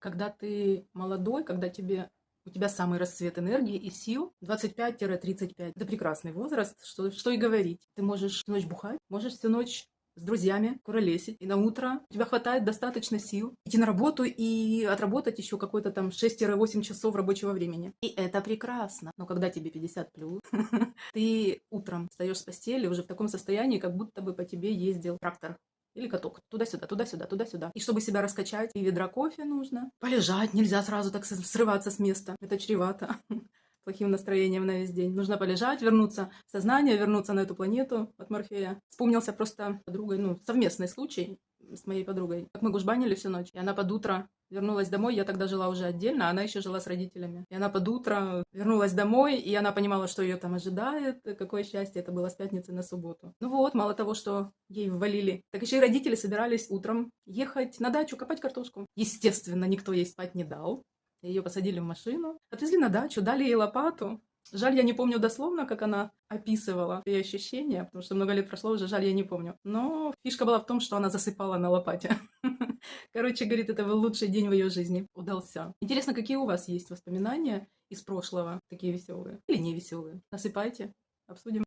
Когда ты молодой, у тебя самый расцвет энергии и сил 25-35. Это прекрасный возраст, что и говорить. Ты можешь всю ночь бухать, можешь всю ночь с друзьями куролесить, и на утро у тебя хватает достаточно сил идти на работу и отработать еще какой-то там 6-8 часов рабочего времени. И это прекрасно. Но когда тебе 50 плюс, ты утром встаешь с постели уже в таком состоянии, как будто бы по тебе ездил трактор. Или каток. Туда-сюда, туда-сюда, туда-сюда. И чтобы себя раскачать, и ведра кофе нужно. Полежать нельзя сразу так срываться с места. Это чревато плохим настроением на весь день. Нужно полежать, вернуться в сознание, вернуться на эту планету от Морфея. Вспомнился просто подругой, совместный случай с моей подругой. Как мы гужбанили всю ночь, и она под утро вернулась домой. Я тогда жила уже отдельно, а она еще жила с родителями. И она под утро вернулась домой, и она понимала, что ее там ожидает. Какое счастье, это было с пятницы на субботу. Ну вот, мало того, что ей ввалили, так еще и родители собирались утром ехать на дачу копать картошку. Естественно, никто ей спать не дал. Ее посадили в машину, отвезли на дачу, дали ей лопату. Жаль, я не помню дословно, как она описывала ее ощущения, потому что много лет прошло уже, жаль, я не помню. Но фишка была в том, что она засыпала на лопате. Короче, говорит, это был лучший день в ее жизни. Удался. Интересно, какие у вас есть воспоминания из прошлого, такие веселые или не веселые? Насыпайте, обсудим.